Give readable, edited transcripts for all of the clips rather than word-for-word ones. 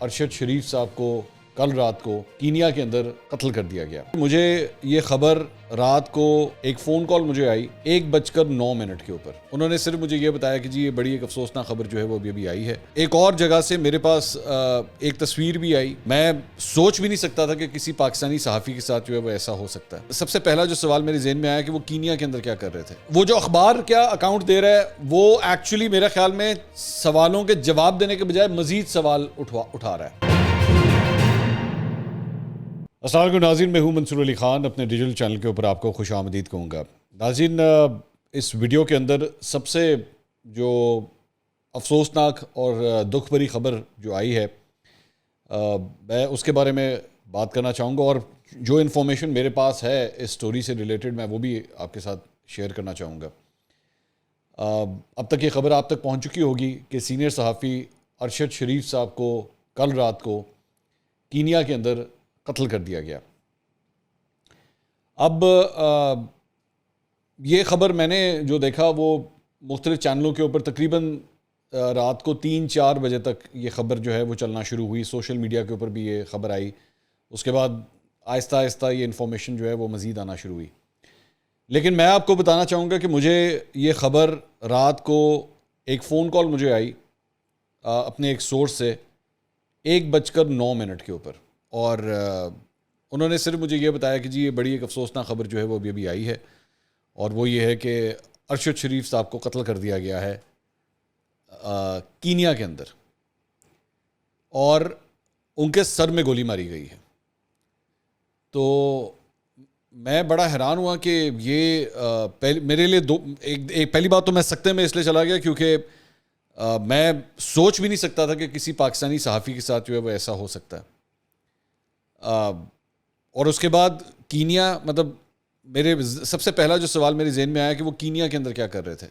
ارشد شریف صاحب کو کل رات کو کینیا کے اندر قتل کر دیا گیا۔ مجھے یہ خبر رات کو ایک فون کال مجھے آئی 1:09 کے اوپر۔ انہوں نے صرف مجھے یہ بتایا کہ جی یہ بڑی ایک افسوسناک خبر جو ہے وہ ابھی آئی ہے۔ ایک اور جگہ سے میرے پاس ایک تصویر بھی آئی۔ میں سوچ بھی نہیں سکتا تھا کہ کسی پاکستانی صحافی کے ساتھ جو ہے وہ ایسا ہو سکتا ہے۔ سب سے پہلا جو سوال میرے ذہن میں آیا کہ وہ کینیا کے اندر کیا کر رہے تھے۔ وہ جو اخبار کیا اکاؤنٹ دے رہا ہے وہ ایکچولی میرے خیال میں سوالوں کے جواب دینے کے بجائے مزید سوال اٹھا رہا ہے۔ السلام علیکم ناظرین، میں ہوں منصور علی خان، اپنے ڈیجیٹل چینل کے اوپر آپ کو خوش آمدید کہوں گا۔ ناظرین، اس ویڈیو کے اندر سب سے جو افسوسناک اور دکھ بھری خبر جو آئی ہے میں اس کے بارے میں بات کرنا چاہوں گا، اور جو انفارمیشن میرے پاس ہے اس سٹوری سے ریلیٹڈ میں وہ بھی آپ کے ساتھ شیئر کرنا چاہوں گا۔ اب تک یہ خبر آپ تک پہنچ چکی ہوگی کہ سینئر صحافی ارشد شریف صاحب کو کل رات کو کینیا کے اندر قتل کر دیا گیا۔ اب یہ خبر میں نے جو دیکھا وہ مختلف چینلوں کے اوپر تقریباً رات کو 3-4 بجے تک یہ خبر جو ہے وہ چلنا شروع ہوئی۔ سوشل میڈیا کے اوپر بھی یہ خبر آئی، اس کے بعد آہستہ آہستہ یہ انفارمیشن جو ہے وہ مزید آنا شروع ہوئی۔ لیکن میں آپ کو بتانا چاہوں گا کہ مجھے یہ خبر رات کو ایک فون کال مجھے آئی اپنے ایک سورس سے 1:09 کے اوپر، اور انہوں نے صرف مجھے یہ بتایا کہ جی یہ بڑی ایک افسوسناک خبر جو ہے وہ ابھی آئی ہے، اور وہ یہ ہے کہ ارشد شریف صاحب کو قتل کر دیا گیا ہے کینیا کے اندر، اور ان کے سر میں گولی ماری گئی ہے۔ تو میں بڑا حیران ہوا کہ یہ میرے لیے پہلی بات تو میں سکتے میں اس لیے چلا گیا کیونکہ میں سوچ بھی نہیں سکتا تھا کہ کسی پاکستانی صحافی کے ساتھ جو ہے وہ ایسا ہو سکتا ہے۔ اور اس کے بعد کینیا، مطلب میرے سب سے پہلا جو سوال میرے ذہن میں آیا کہ وہ کینیا کے اندر کیا کر رہے تھے،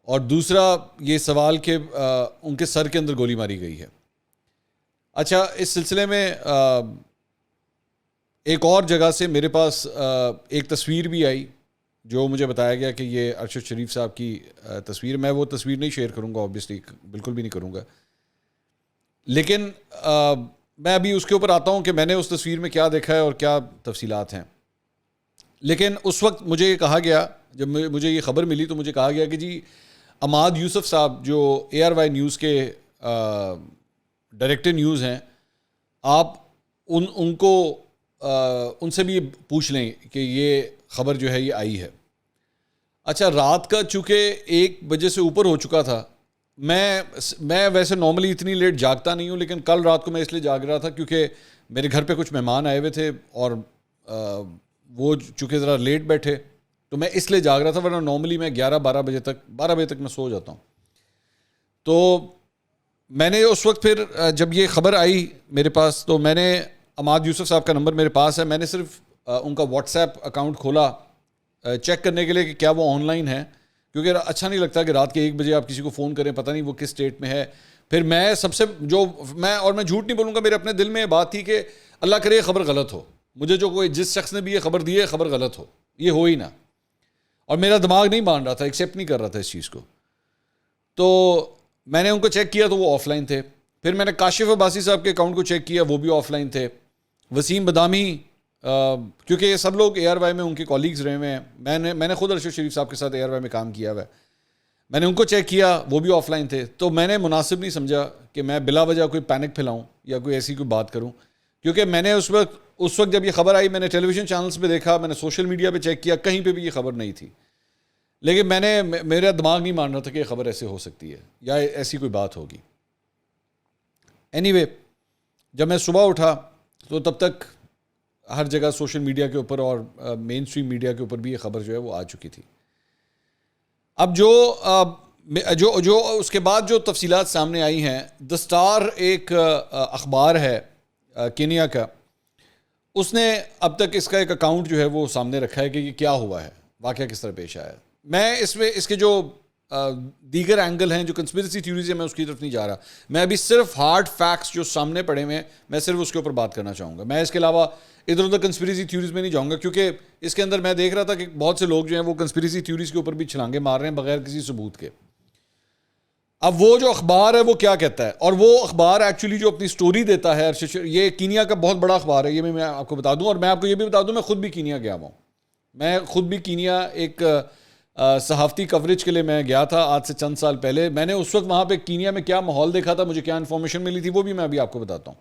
اور دوسرا یہ سوال کہ ان کے سر کے اندر گولی ماری گئی ہے۔ اچھا، اس سلسلے میں ایک اور جگہ سے میرے پاس ایک تصویر بھی آئی جو مجھے بتایا گیا کہ یہ ارشد شریف صاحب کی تصویر۔ میں وہ تصویر نہیں شیئر کروں گا، اوبیسلی بالکل بھی نہیں کروں گا، لیکن میں ابھی اس کے اوپر آتا ہوں کہ میں نے اس تصویر میں کیا دیکھا ہے اور کیا تفصیلات ہیں۔ لیکن اس وقت مجھے یہ کہا گیا، جب مجھے یہ خبر ملی تو مجھے کہا گیا کہ جی عماد یوسف صاحب جو ARY نیوز کے ڈائریکٹر نیوز ہیں، آپ ان کو ان سے بھی پوچھ لیں کہ یہ خبر جو ہے یہ آئی ہے۔ اچھا، رات کا چونکہ 1 بجے سے اوپر ہو چکا تھا، میں ویسے نارملی اتنی لیٹ جاگتا نہیں ہوں، لیکن کل رات کو میں اس لیے جاگ رہا تھا کیونکہ میرے گھر پہ کچھ مہمان آئے ہوئے تھے، اور وہ چونکہ ذرا لیٹ بیٹھے تو میں اس لیے جاگ رہا تھا، ورنہ نارملی میں 12 بجے تک میں سو جاتا ہوں۔ تو میں نے اس وقت پھر جب یہ خبر آئی میرے پاس تو میں نے عماد یوسف صاحب کا نمبر میرے پاس ہے، میں نے صرف ان کا واٹس ایپ اکاؤنٹ کھولا چیک کرنے کے لیے کہ کیا وہ آن لائن ہے، کیونکہ اچھا نہیں لگتا کہ رات کے 1 بجے آپ کسی کو فون کریں، پتہ نہیں وہ کس اسٹیٹ میں ہے۔ پھر میں میں جھوٹ نہیں بولوں گا، میرے اپنے دل میں یہ بات تھی کہ اللہ کرے یہ خبر غلط ہو، مجھے جس شخص نے بھی یہ خبر دی ہے خبر غلط ہو، یہ ہو ہی نہ، اور میرا دماغ نہیں مان رہا تھا، ایکسیپٹ نہیں کر رہا تھا اس چیز کو۔ تو میں نے ان کو چیک کیا تو وہ آف لائن تھے۔ پھر میں نے کاشف عباسی صاحب کے اکاؤنٹ کو چیک کیا، وہ بھی آف لائن تھے۔ وسیم بدامی، کیونکہ یہ سب لوگ ARY میں ان کے کولیگز رہے ہوئے ہیں، میں نے خود ارشد شریف صاحب کے ساتھ ARY میں کام کیا ہوا ہے، میں نے ان کو چیک کیا، وہ بھی آف لائن تھے۔ تو میں نے مناسب نہیں سمجھا کہ میں بلا وجہ کوئی پینک پھیلاؤں یا کوئی ایسی کوئی بات کروں، کیونکہ میں نے اس وقت جب یہ خبر آئی میں نے ٹیلی ویژن چینلز پہ دیکھا، میں نے سوشل میڈیا پہ چیک کیا، کہیں پہ بھی یہ خبر نہیں تھی، لیکن میرا دماغ نہیں مان رہا تھا کہ یہ خبر ایسے ہو سکتی ہے یا ایسی کوئی بات ہوگی۔ اینی وے، جب میں صبح اٹھا تو تب تک ہر جگہ سوشل میڈیا کے اوپر اور مین اسٹریم میڈیا کے اوپر بھی یہ خبر جو ہے وہ آ چکی تھی۔ اب جو اس کے بعد جو تفصیلات سامنے آئی ہیں، دا اسٹار ایک اخبار ہے کینیا کا، اس نے اب تک اس کا ایک اکاؤنٹ جو ہے وہ سامنے رکھا ہے کہ یہ کیا ہوا ہے، واقعہ کس طرح پیش آیا ہے۔ میں اس کے جو دیگر اینگل ہیں، جو کنسپیریسی تھیوریز ہیں، میں اس کی طرف نہیں جا رہا، میں ابھی صرف ہارڈ فیکٹس جو سامنے پڑے ہوئے ہیں میں صرف اس کے اوپر بات کرنا چاہوں گا۔ میں اس کے علاوہ ادھر ادھر کنسپیریسی تھیوریز میں نہیں جاؤں گا، کیونکہ اس کے اندر میں دیکھ رہا تھا کہ بہت سے لوگ جو ہیں وہ کنسپیریسی تھیوریز کے اوپر بھی چھلانگے مار رہے ہیں بغیر کسی ثبوت کے۔ اب وہ جو اخبار ہے وہ کیا کہتا ہے, اور وہ اخبار ایکچولی جو اپنی سٹوری دیتا ہے, یہ کینیا کا بہت بڑا اخبار ہے, یہ میں آپ کو بتا دوں, اور میں آپ کو یہ بھی بتا دوں میں خود بھی کینیا گیا ہوں. میں خود بھی کینیا ایک صحافتی کوریج کے لیے میں گیا تھا آج سے چند سال پہلے. میں نے اس وقت وہاں پہ کینیا میں کیا ماحول دیکھا تھا, مجھے کیا انفارمیشن ملی تھی, وہ بھی میں ابھی آپ کو بتاتا ہوں.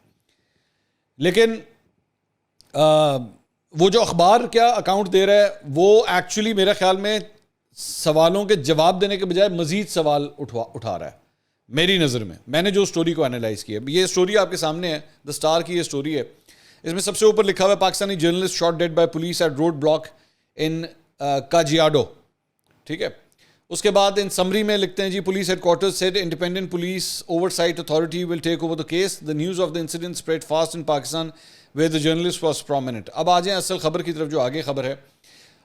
لیکن وہ جو اخبار کیا اکاؤنٹ دے رہا ہے وہ ایکچولی میرے خیال میں سوالوں کے جواب دینے کے بجائے مزید سوال اٹھا رہا ہے میری نظر میں. میں نے جو سٹوری کو انالائز کیا, یہ سٹوری آپ کے سامنے ہے, دا اسٹار کی یہ سٹوری ہے. اس میں سب سے اوپر لکھا ہوا ہے Pakistani journalist shot dead by police at road block in Kajiado. ٹھیک ہے, اس کے بعد ان سمری میں لکھتے ہیں جی police headquarters said independent police oversight authority will take over the case. The news of the incident spread fast in Pakistan where the journalist was prominent. اب آ جائیں اصل خبر کی طرف جو آگے خبر ہے.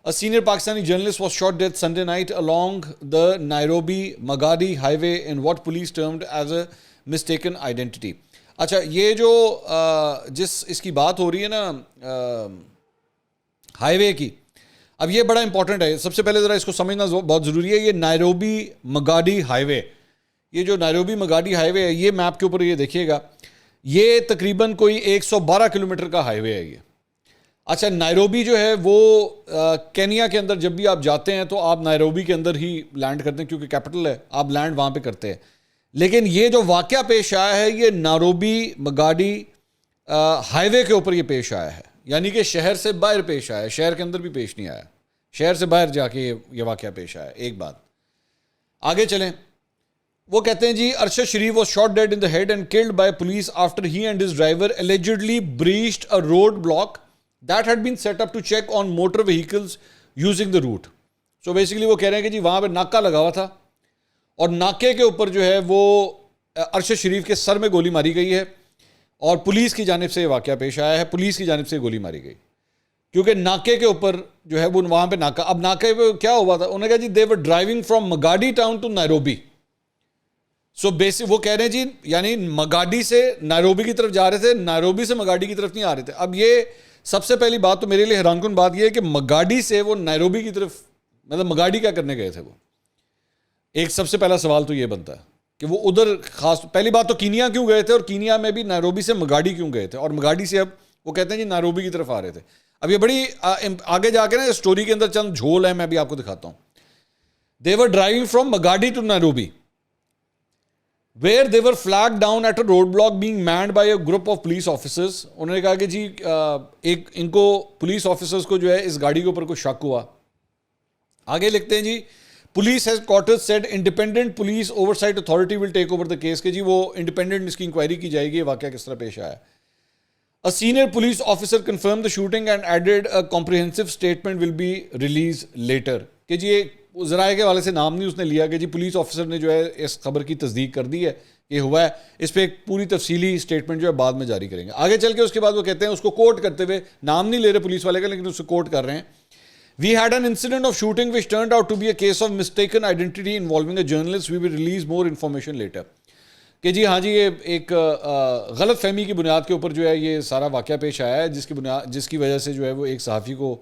A senior Pakistani journalist was shot dead Sunday night along the Nairobi-Magadi highway in what police termed as a mistaken identity. اچھا, یہ جو اس کی بات ہو رہی ہے نا ہائی وے کی, اب یہ بڑا امپورٹنٹ ہے. سب سے پہلے ذرا اس کو سمجھنا بہت ضروری ہے. یہ نائروبی مگاڈی ہائی وے, یہ جو نائروبی مگاڈی ہائی وے ہے, یہ میپ کے اوپر یہ دیکھیے گا, یہ تقریباً کوئی 112 کلومیٹر کا ہائی وے ہے یہ. اچھا, نائروبی جو ہے وہ کینیا کے اندر جب بھی آپ جاتے ہیں تو آپ نائروبی کے اندر ہی لینڈ کرتے ہیں کیونکہ کیپٹل ہے, آپ لینڈ وہاں پہ کرتے ہیں. لیکن یہ جو واقعہ پیش آیا ہے یہ نائروبی مگاڈی ہائی وے کے اوپر یہ پیش آیا ہے, یعنی کہ شہر سے باہر پیش آیا ہے, شہر کے اندر بھی پیش نہیں آیا, شہر سے باہر جا کے یہ واقعہ پیش آیا. ایک بات آگے چلیں, وہ کہتے ہیں جی Arshad Sharif was shot dead in the head and killed by police after he and his driver allegedly breached a road block that had been set up to check on motor vehicles using the route. So basically وہ کہہ رہے ہیں کہ جی وہاں پہ ناکہ لگا ہوا تھا اور ناکے کے اوپر جو ہے وہ ارشد شریف کے سر میں گولی ماری گئی ہے اور پولیس کی جانب سے یہ واقعہ پیش آیا ہے, پولیس کی جانب سے گولی ماری گئی کیونکہ ناکے کے اوپر جو ہے وہ وہاں پہ ناکہ, اب ناکے پہ کیا ہوا تھا, انہوں نے کہا جی they were driving from Magadi town to Nairobi. So basic وہ کہہ رہے ہیں جی یعنی مگاڈی سے نائروبی کی طرف جا رہے تھے, نائروبی سے مگاڈی کی طرف نہیں آ رہے تھے. اب یہ سب سے پہلی بات تو میرے لیے حیران کن بات یہ ہے کہ مگاڈی سے وہ نائروبی کی طرف, مطلب مگاڈی کیا کرنے گئے تھے وہ. ایک سب سے پہلا سوال تو یہ بنتا ہے کہ وہ ادھر خاص, پہلی بات تو کینیا کیوں گئے تھے اور کینیا میں بھی نائروبی سے مگاڈی کیوں گئے تھے, اور مگاڈی سے اب وہ کہتے ہیں جی نائروبی کی طرف آ رہے تھے. اب یہ بڑی آگے جا کے نا اسٹوری کے اندر چند جھول ہیں, میں بھی آپ کو دکھاتا ہوں. They were driving from مگاڈی to Nairobi where they were flagged down at a roadblock being manned by a group of police officers. انہوں نے کہا کہ جی ان کو پولیس آفیسرز کو جو ہے اس گاڑی کے اوپر کوئی شک ہوا. آگے لکھتے ہیں جی police headquarters said independent police oversight authority will take over the case, کہ جی وہ انڈیپینڈنٹ اس کی انکوائری کی جائے گی یہ واقعہ کس طرح پیش آیا. A senior police officer confirmed the shooting and added a comprehensive statement will be released later. کہ جی ذرائع کے حوالے سے نام نہیں اس نے لیا کہ جی پولیس آفیسر نے جو ہے اس خبر کی تصدیق کر دی ہے کہ ہوا ہے, اس پہ ایک پوری تفصیلی اسٹیٹمنٹ جو ہے بعد میں جاری کریں گے. آگے چل کے اس کے بعد وہ کہتے ہیں اس کو کوٹ کرتے ہوئے, نام نہیں لے رہے پولیس والے کا لیکن اس کو کوٹ کر رہے ہیں, We had an incident of shooting which turned out to be a case of mistaken identity involving a journalist. We will release more information later. کہ جی ہاں جی یہ ایک غلط فہمی کی بنیاد کے اوپر جو ہے یہ سارا واقعہ پیش آیا ہے جس کی وجہ سے جو ہے وہ ایک صحافی کو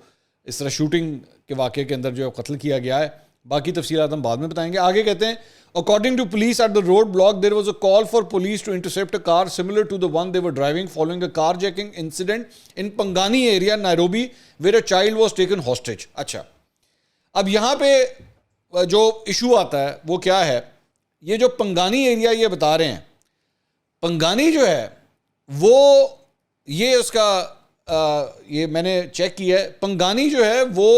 اس طرح شوٹنگ کے واقعے کے اندر جو ہے قتل کیا گیا ہے. باقی تفصیلات ہم بعد میں بتائیں گے. آگے کہتے ہیں according to police at the road block there was a call for police to intercept a car similar to the one they were driving following a carjacking incident in Pangani area Nairobi where a child was taken hostage. اچھا, اب یہاں پہ جو issue آتا ہے وہ کیا ہے, یہ جو پنگانی ایریا یہ بتا رہے ہیں, پنگانی جو ہے وہ یہ اس کا یہ میں نے چیک کیا ہے, پنگانی جو ہے وہ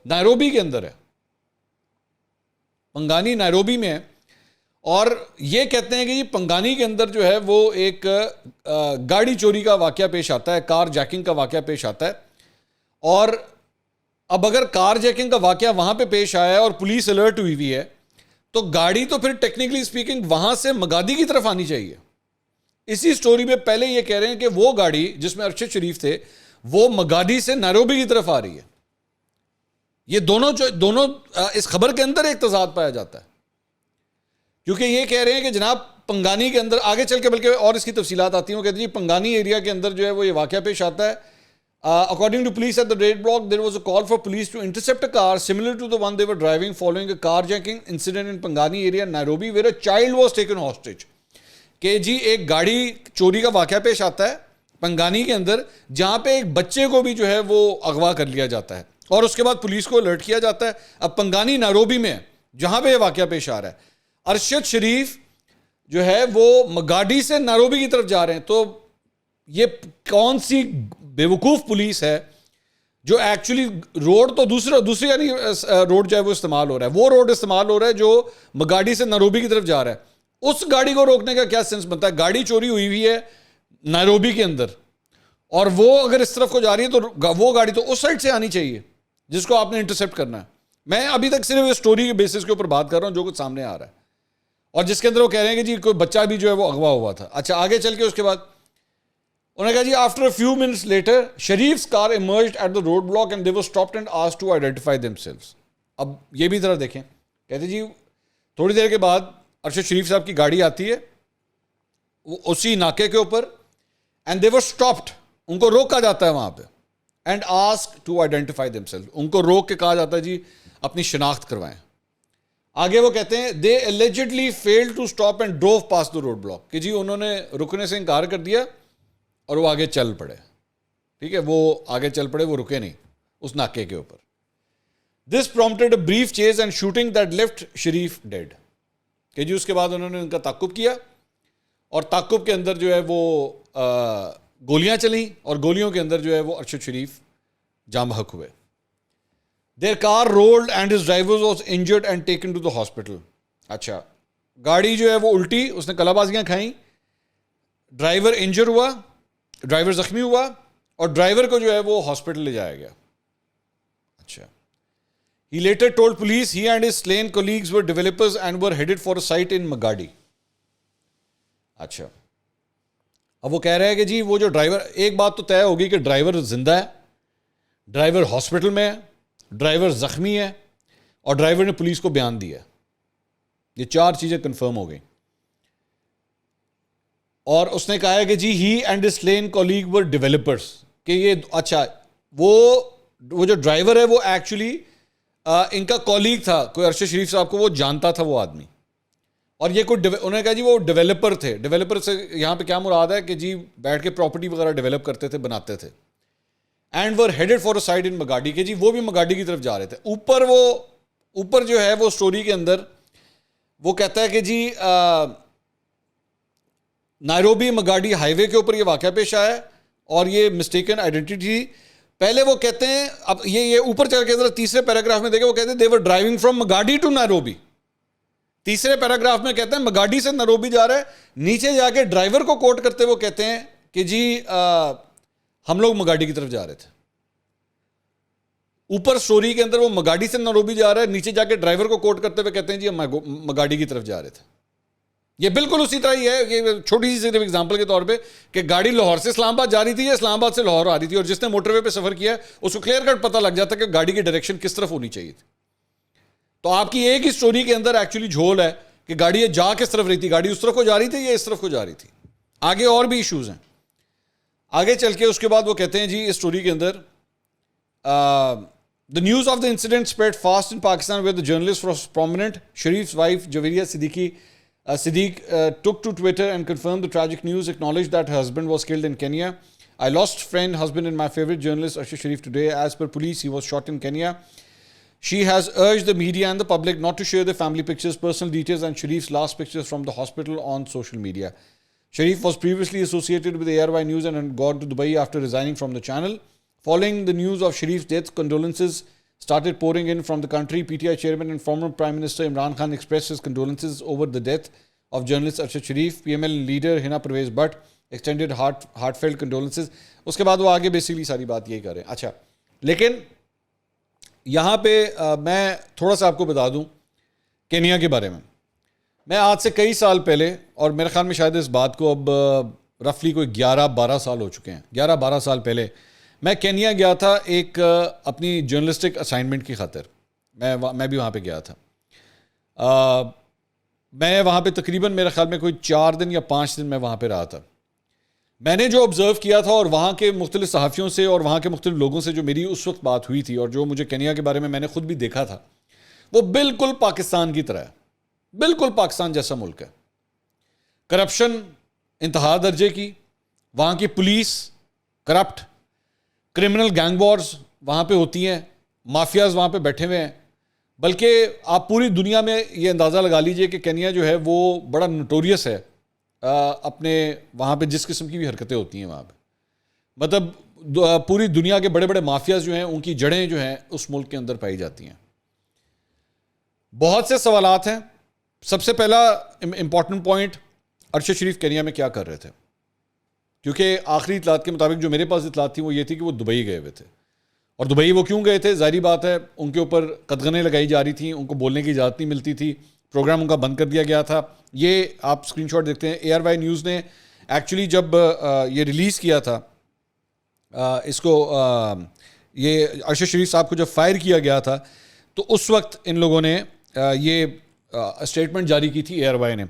نائروبی کے اندر ہے, پنگانی نائروبی میں ہے. اور یہ کہتے ہیں کہ یہ پنگانی کے اندر جو ہے وہ ایک گاڑی چوری کا واقعہ پیش آتا ہے, کار جیکنگ کا واقعہ پیش آتا ہے. اور اب اگر کار جیکنگ کا واقعہ وہاں پہ پیش آیا ہے اور پولیس الرٹ ہوئی ہوئی ہے تو گاڑی تو پھر ٹیکنیکلی اسپیکنگ وہاں سے مگادی کی طرف آنی چاہیے. اسی سٹوری میں پہلے یہ کہہ رہے ہیں کہ وہ گاڑی جس میں ارشد شریف تھے وہ مگادی سے نائروبی کی طرف آ رہی ہے. یہ دونوں اس خبر کے اندر ایک تضاد پایا جاتا ہے, کیونکہ یہ کہہ رہے ہیں کہ جناب پنگانی کے اندر, آگے چل کے بلکہ اور اس کی تفصیلات آتی ہیں, وہ کہتے ہیں جی پنگانی ایریا کے اندر جو ہے وہ یہ واقعہ پیش آتا ہے, According to police at the raid block, there was a call for police to intercept a car similar to the one they were driving following a carjacking incident in Pangani area, Nairobi, where a child was taken hostage. کہ جی ایک گاڑی چوری کا واقعہ پیش آتا ہے پنگانی کے اندر, جہاں پہ ایک بچے کو بھی جو ہے وہ اغوا کر لیا جاتا ہے, اور اس کے بعد پولیس کو الرٹ کیا جاتا ہے. اب پنگانی نائروبی میں ہے جہاں پہ یہ واقعہ پیش آ رہا ہے. ارشد شریف جو ہے وہ مگاڈی سے نائروبی کی طرف جا رہے ہیں. تو یہ کون سی بیوقوف پولیس ہے جو ایکچولی روڈ تو دوسری یعنی روڈ جو ہے وہ استعمال ہو رہا ہے, وہ روڈ استعمال ہو رہا ہے جو مگاڈی سے نائروبی کی طرف جا رہا ہے. اس گاڑی کو روکنے کا کیا سینس بنتا ہے؟ گاڑی چوری ہوئی ہے نائروبی کے اندر, اور وہ اگر اس طرف کو جا رہی ہے تو وہ گاڑی تو اس سائڈ سے آنی چاہیے جس کو آپ نے انٹرسیپٹ کرنا ہے. میں ابھی تک صرف اسٹوری کے بیسس کے اوپر بات کر رہا ہوں جو کچھ سامنے آ رہا ہے, اور جس کے اندر وہ کہہ رہے ہیں کہ جی کوئی بچہ بھی جو ہے وہ اغوا ہوا تھا. اچھا آگے چل کے اس کے بعد انہوں نے کہا جی after a few minutes later شریف's car emerged at the road block and they were stopped and asked to identify themselves. اب یہ بھی ذرا دیکھیں, کہتے جی تھوڑی دیر کے بعد ارشد شریف صاحب کی گاڑی آتی ہے اسی ناکے کے اوپر, and they were stopped, ان کو روکا جاتا ہے وہاں پہ, and asked to identify themselves, ان کو روک کے کہا جاتا ہے جی اپنی شناخت کروائیں. آگے وہ کہتے ہیں they allegedly failed to stop and drove past the road block, کہ جی انہوں نے رکنے سے انکار کر دیا اور وہ آگے چل پڑے. ٹھیک ہے, وہ آگے چل پڑے, وہ رکے نہیں اس ناکے کے اوپر. This prompted a brief chase and shooting that left Sharif dead. کہ جی اس کے بعد انہوں نے ان کا تعقب کیا, اور تعقب کے اندر جو ہے وہ گولیاں چلیں, اور گولیوں کے اندر جو ہے وہ ارشد شریف جاں بحق ہوئے. Their car rolled and his driver was injured and taken to the hospital. اچھا گاڑی جو ہے وہ الٹی, اس نے کلا بازیاں کھائیں, ڈرائیور انجر ہوا, ڈرائیور زخمی ہوا, اور ڈرائیور کو جو ہے وہ ہاسپٹل لے جایا گیا. اچھا he later told police he and his slain colleagues were developers and were headed for a site in Magadi. اچھا اب وہ کہہ رہے ہیں کہ جی وہ جو ڈرائیور, ایک بات تو طے ہوگی کہ ڈرائیور زندہ ہے, ڈرائیور ہاسپٹل میں ہے, ڈرائیور زخمی ہے, اور ڈرائیور نے پولیس کو بیان دیا. یہ چار چیزیں کنفرم ہو گئیں. اور اس نے کہا ہے کہ جی he and his slain colleague were developers, کہ یہ اچھا وہ جو ڈرائیور ہے وہ ایکچولی ان کا کولیگ تھا, کوئی ارشد شریف صاحب کو وہ جانتا تھا وہ آدمی, اور یہ کوئی انہوں نے کہا جی وہ ڈیولپر تھے. ڈیولپر سے یہاں پہ کیا مراد ہے کہ جی بیٹھ کے پراپرٹی وغیرہ ڈیولپ کرتے تھے, بناتے تھے. And were headed for a site in Magadi, کہ جی وہ بھی مگاڈی کی طرف جا رہے تھے. اوپر جو ہے وہ اسٹوری کے اندر وہ کہتا ہے کہ جی نائروبی مگاڈی ہائی وے کے اوپر یہ واقعہ پیش آیا ہے, اور یہ مسٹیکن آئیڈینٹی تھی. پہلے وہ کہتے ہیں, اب یہ اوپر چل کے ذرا تیسرے پیراگراف میں دیکھیں, وہ کہتے ہیں they were driving from Magadi to Nairobi. تیسرے پیراگراف میں کہتے ہیں مگاڈی سے نائروبی جا رہا ہے. نیچے جا کے ڈرائیور کو کوٹ کرتے وہ کہتے ہیں کہ جی ہم لوگ مگاڈی کی طرف جا رہے تھے. اوپر سٹوری کے اندر وہ مگاڈی سے نائروبی جا رہا ہے, نیچے جا کے ڈرائیور کو کوٹ کرتے ہوئے کہتے ہیں جی ہم مگاڈی کی طرف جا رہے تھے. یہ بالکل اسی طرح ہی ہے, یہ چھوٹی سی صرف ایگزامپل کے طور پہ, کہ گاڑی لاہور سے اسلام آباد جا رہی تھی یا اسلام آباد سے لاہور آ رہی تھی, اور جس نے موٹر وے پہ سفر کیا ہے اس کو کلیئر کٹ پتہ لگ جاتا ہے کہ گاڑی کی ڈائریکشن کس طرف ہونی چاہیے تھی. تو آپ کی ایک ہی اسٹوری کے اندر ایکچولی جھول ہے کہ گاڑی یہ جا کس طرف رہی تھی, گاڑی اس طرف کو جا رہی تھی یا اس طرف کو جا رہی تھی. آگے اور بھی ایشوز ہیں. آگے چل کے اس کے بعد وہ کہتے ہیں جی اس اسٹوری کے اندر the news of the incident spread fast in Pakistan where the journalist was prominent. Sharif's wife Javeria Siddiq took to Twitter and confirmed the tragic news, acknowledged that her husband was killed in Kenya. I lost friend, husband and my favorite journalist Arshad Sharif today. As per police, he was shot in Kenya. She has urged the media and the public not to share their family pictures, personal details and Sharif's last pictures from the hospital on social media. Sharif was previously associated with ARY News and had gone to Dubai after resigning from the channel. Following the news of Sharif's death, condolences started pouring in from the country. PTI chairman and former Prime Minister Imran Khan expressed his condolences over the death of journalist Arshad Sharif. PML leader Hina Parvez Butt extended heartfelt condolences. اس کے بعد وہ آگے basically ساری بات یہی کر رہے ہیں. اچھا لیکن یہاں پہ میں تھوڑا سا آپ کو بتا دوں کینیا کے بارے میں. میں آج سے کئی سال پہلے, اور میرے خیال میں شاید اس بات کو اب رفلی کوئی 11-12 سال ہو چکے ہیں, 11-12 سال پہلے میں کینیا گیا تھا ایک اپنی جرنلسٹک اسائنمنٹ کی خاطر. میں بھی وہاں پہ گیا تھا. میں وہاں پہ تقریباً میرے خیال میں کوئی 4 دن یا 5 دن میں وہاں پہ رہا تھا. میں نے جو آبزرو کیا تھا اور وہاں کے مختلف صحافیوں سے اور وہاں کے مختلف لوگوں سے جو میری اس وقت بات ہوئی تھی اور جو مجھے کینیا کے بارے میں نے خود بھی دیکھا تھا، وہ بالکل پاکستان کی طرح ہے، بالکل پاکستان جیسا ملک ہے. کرپشن انتہا درجے کی، وہاں کی police corrupt, criminal gang wars وہاں پہ ہوتی ہیں، مافیاز وہاں پہ بیٹھے ہوئے ہیں. بلکہ آپ پوری دنیا میں یہ اندازہ لگا لیجئے کہ کینیا جو ہے وہ بڑا نوٹوریس ہے اپنے وہاں پہ جس قسم کی بھی حرکتیں ہوتی ہیں وہاں پہ. مطلب پوری دنیا کے بڑے بڑے مافیاز جو ہیں ان کی جڑیں جو ہیں اس ملک کے اندر پائی جاتی ہیں. بہت سے سوالات ہیں. سب سے پہلا امپورٹنٹ پوائنٹ، ارشد شریف کینیا میں کیا کر رہے تھے؟ کیونکہ آخری اطلاعات کے مطابق جو میرے پاس اطلاعات تھی وہ یہ تھی کہ وہ دبئی گئے ہوئے تھے. اور دبئی وہ کیوں گئے تھے؟ ظاہری بات ہے ان کے اوپر قدغنیں لگائی جا رہی تھیں، ان کو بولنے کی اجازت نہیں ملتی تھی، پروگرام ان کا بند کر دیا گیا تھا. یہ آپ اسکرین شاٹ دیکھتے ہیں. ARY نیوز نے ایکچولی جب یہ ریلیز کیا تھا اس کو، یہ ارشد شریف صاحب کو جب فائر کیا گیا تھا تو اس وقت ان لوگوں نے یہ اسٹیٹمنٹ جاری کی تھی ARY نے.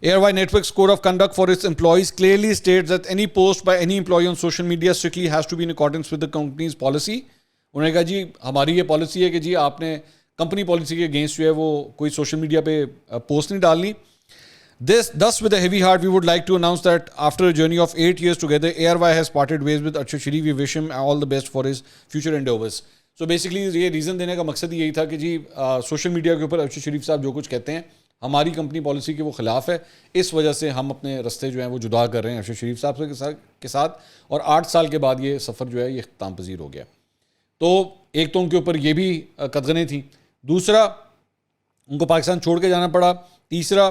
ARY Network's code of conduct for its employees clearly states that any post by any employee on social media strictly has to be in accordance with the company's policy. انہوں نے کہا جی ہماری یہ policy ہے کہ جی آپ نے کمپنی پالیسی کے اگینسٹ جو ہے وہ کوئی سوشل میڈیا پہ پوسٹ نہیں ڈالنی. Thus with a heavy heart we would like to announce that after a journey of 8 years together, ARY has parted ways with Arshad Sharif. We wish him all the best for his future endeavors. So basically یہ reason دینے کا مقصد یہی تھا کہ جی social media کے اوپر ارشد شریف صاحب جو کچھ کہتے ہیں ہماری کمپنی پالیسی کے وہ خلاف ہے، اس وجہ سے ہم اپنے رستے جو ہیں وہ جدا کر رہے ہیں ارشد شریف صاحب کے ساتھ. اور 8 سال کے بعد یہ سفر جو ہے یہ اختتام پذیر ہو گیا. تو ایک تو ان کے اوپر یہ بھی قدغنیں تھیں، دوسرا ان کو پاکستان چھوڑ کے جانا پڑا، تیسرا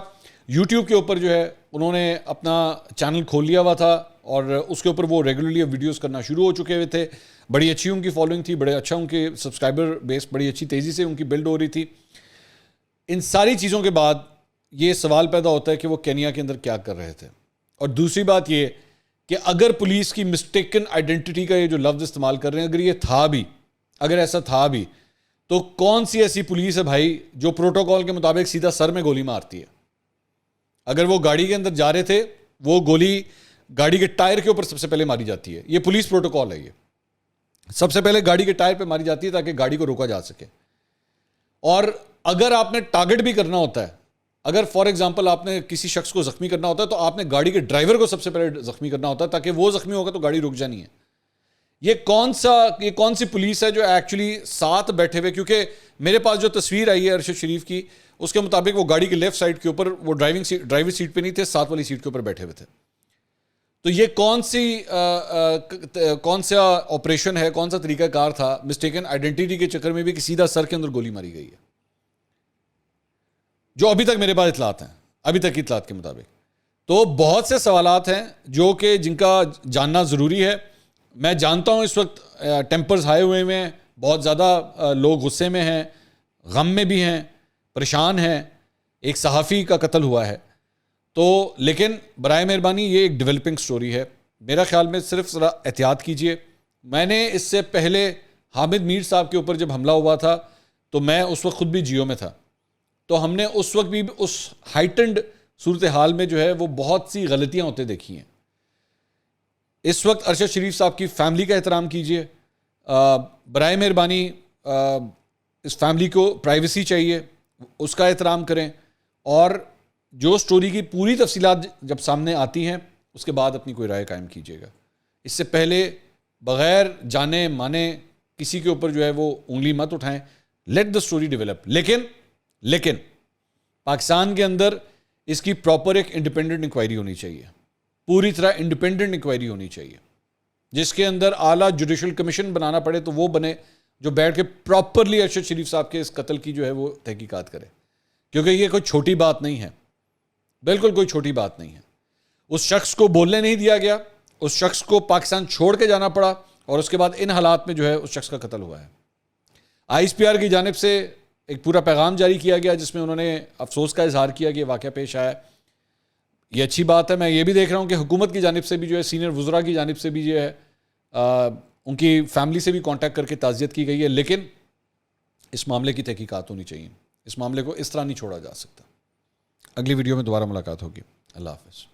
یوٹیوب کے اوپر جو ہے انہوں نے اپنا چینل کھول لیا ہوا تھا اور اس کے اوپر وہ ریگولرلی ویڈیوز کرنا شروع ہو چکے ہوئے تھے. بڑی اچھی ان کی فالوئنگ تھی، بڑے اچھا ان کے سبسکرائبر بیس بڑی اچھی تیزی سے ان کی بلڈ ہو رہی تھی. ان ساری چیزوں کے بعد یہ سوال پیدا ہوتا ہے کہ وہ کینیا کے اندر کیا کر رہے تھے. اور دوسری بات یہ کہ اگر پولیس کی مسٹیکن آئیڈینٹی کا یہ جو لفظ استعمال کر رہے ہیں، اگر یہ تھا بھی، اگر ایسا تھا بھی، تو کون سی ایسی پولیس ہے بھائی جو پروٹوکول کے مطابق سیدھا سر میں گولی مارتی ہے؟ اگر وہ گاڑی کے اندر جا رہے تھے، وہ گولی گاڑی کے ٹائر کے اوپر سب سے پہلے ماری جاتی ہے. یہ پولیس پروٹوکول ہے، یہ سب سے پہلے گاڑی کے ٹائر پہ ماری جاتی ہے تاکہ گاڑی کو روکا جا سکے. اور اگر آپ نے ٹارگٹ بھی کرنا ہوتا ہے، اگر فار ایگزامپل آپ نے کسی شخص کو زخمی کرنا ہوتا ہے تو آپ نے گاڑی کے ڈرائیور کو سب سے پہلے زخمی کرنا ہوتا ہے تاکہ وہ زخمی ہوگا تو گاڑی رک جانی ہے. یہ کون سی پولیس ہے جو ایکچولی ساتھ بیٹھے ہوئے؟ کیونکہ میرے پاس جو تصویر آئی ہے ارشد شریف کی اس کے مطابق وہ گاڑی کے لیفٹ سائڈ کے اوپر وہ ڈرائیور سیٹ پہ نہیں تھے، ساتھ والی سیٹ کے اوپر بیٹھے ہوئے تھے. تو یہ کون سا آپریشن ہے، کون سا طریقہ کار تھا؟ مسٹیکن آئیڈینٹی کے چکر میں بھی کہ سیدھا سر کے اندر گولی ماری گئی ہے، جو ابھی تک میرے پاس اطلاعات ہیں، ابھی تک کی اطلاعات کے مطابق. تو بہت سے سوالات ہیں جو کہ جن کا جاننا ضروری ہے. میں جانتا ہوں اس وقت ٹیمپرز ہائے ہوئے ہیں، بہت زیادہ لوگ غصے میں ہیں، غم میں بھی ہیں، پریشان ہیں. ایک صحافی کا قتل ہوا ہے تو، لیکن برائے مہربانی یہ ایک ڈیولپنگ سٹوری ہے. میرا خیال میں صرف ذرا احتیاط کیجئے. میں نے اس سے پہلے حامد میر صاحب کے اوپر جب حملہ ہوا تھا تو میں اس وقت خود بھی جیو میں تھا، تو ہم نے اس وقت بھی اس ہائٹنڈ صورتحال میں جو ہے وہ بہت سی غلطیاں ہوتے دیکھی ہیں. اس وقت ارشد شریف صاحب کی فیملی کا احترام کیجئے، برائے مہربانی اس فیملی کو پرائیویسی چاہیے، اس کا احترام کریں. اور جو سٹوری کی پوری تفصیلات جب سامنے آتی ہیں اس کے بعد اپنی کوئی رائے قائم کیجیے گا. اس سے پہلے بغیر جانے مانے کسی کے اوپر جو ہے وہ انگلی مت اٹھائیں. Let the story develop. لیکن پاکستان کے اندر اس کی پراپر ایک انڈیپینڈنٹ انکوائری ہونی چاہیے، پوری طرح انڈیپینڈنٹ انکوائری ہونی چاہیے، جس کے اندر اعلیٰ جوڈیشل کمیشن بنانا پڑے تو وہ بنے جو بیٹھ کے پراپرلی ارشد شریف صاحب کے اس قتل کی جو ہے وہ تحقیقات کرے. کیونکہ یہ کوئی چھوٹی بات نہیں ہے، بالکل کوئی چھوٹی بات نہیں ہے. اس شخص کو بولنے نہیں دیا گیا، اس شخص کو پاکستان چھوڑ کے جانا پڑا، اور اس کے بعد ان حالات میں جو ہے اس شخص کا قتل ہوا ہے. ISPR کی جانب سے ایک پورا پیغام جاری کیا گیا جس میں انہوں نے افسوس کا اظہار کیا کہ یہ واقعہ پیش آیا. یہ اچھی بات ہے. میں یہ بھی دیکھ رہا ہوں کہ حکومت کی جانب سے بھی جو ہے، سینئر وزراء کی جانب سے بھی جو ہے ان کی فیملی سے بھی کانٹیکٹ کر کے تعزیت کی گئی ہے. لیکن اس معاملے کی تحقیقات ہونی چاہیے، اس معاملے کو اس طرح نہیں چھوڑا جا سکتا. اگلی ویڈیو میں دوبارہ ملاقات ہوگی. اللہ حافظ.